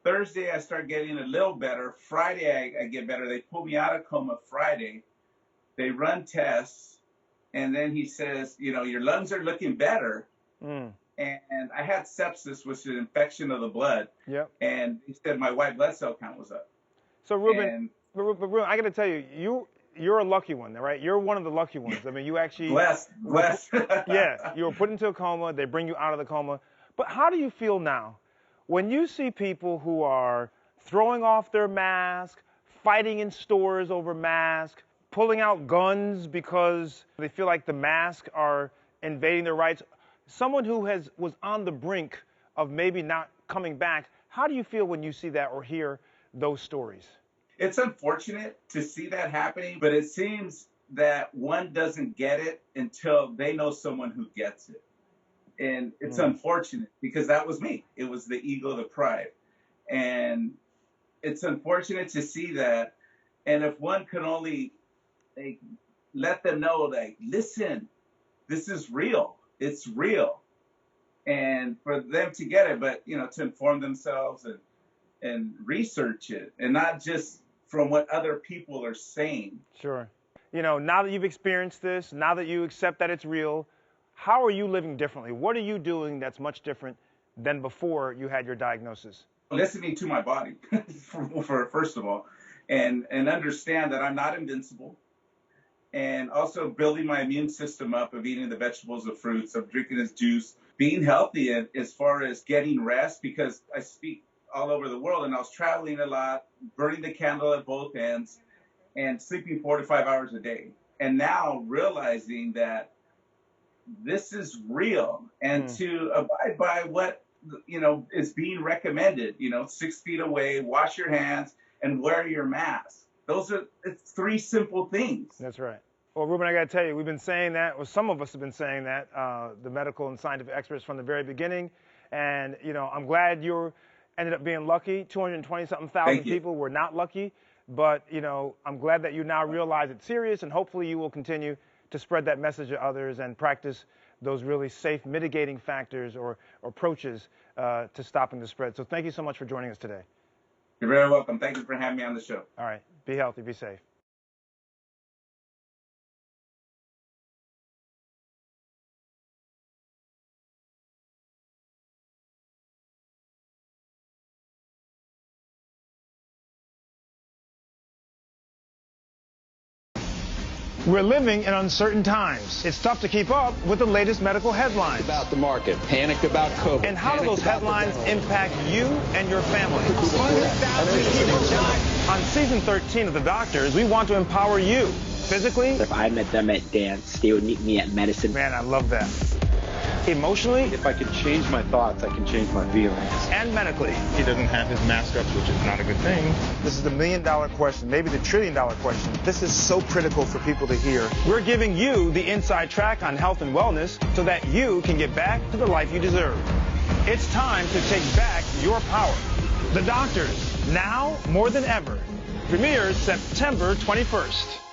Thursday, I start getting a little better. Friday, I get better. They pull me out of coma Friday. They run tests. And then he says, your lungs are looking better. Mm. And I had sepsis, which is an infection of the blood. Yep. And he said my white blood cell count was up. So, Ruben, I got to tell you, you're a lucky one, right? You're one of the lucky ones. I mean, you actually... Blessed. Yeah, you were put into a coma. They bring you out of the coma. But how do you feel now when you see people who are throwing off their mask, fighting in stores over masks, pulling out guns because they feel like the masks are invading their rights? Someone who was on the brink of maybe not coming back, how do you feel when you see that or hear those stories? It's unfortunate to see that happening, but it seems that one doesn't get it until they know someone who gets it. And it's unfortunate because that was me. It was the ego, the pride. And it's unfortunate to see that. And if one could only let them know, listen, this is real. It's real. And for them to get it, but, to inform themselves and research it and not just from what other people are saying. Sure. Now that you've experienced this, now that you accept that it's real, how are you living differently? What are you doing that's much different than before you had your diagnosis? Listening to my body, for first of all, and understand that I'm not invincible. And also building my immune system up of eating the vegetables, the fruits, of drinking this juice, being healthy as far as getting rest, because I speak all over the world and I was traveling a lot, burning the candle at both ends and sleeping 4 to 5 hours a day. And now realizing that this is real and to abide by what, is being recommended, 6 feet away, wash your hands and wear your mask. It's 3 simple things. That's right. Well, Ruben, I got to tell you, we've been saying that, or some of us have been saying that, the medical and scientific experts from the very beginning. And, I'm glad you ended up being lucky. 220-something thousand people were not lucky. But, I'm glad that you now realize it's serious, and hopefully you will continue to spread that message to others and practice those really safe mitigating factors or approaches to stopping the spread. So thank you so much for joining us today. You're very welcome. Thank you for having me on the show. All right. Be healthy. Be safe. We're living in uncertain times. It's tough to keep up with the latest medical headlines. About the market, panicked about COVID. And how do those headlines impact you and your family? On season 13 of The Doctors, we want to empower you physically. If I met them at dance, they would meet me at medicine. Man, I love that. Emotionally. If I can change my thoughts, I can change my feelings. And medically. He doesn't have his mask up, which is not a good thing. This is the $1 million question, maybe the $1 trillion question. This is so critical for people to hear. We're giving you the inside track on health and wellness so that you can get back to the life you deserve. It's time to take back your power. The Doctors, now more than ever. Premieres September 21st.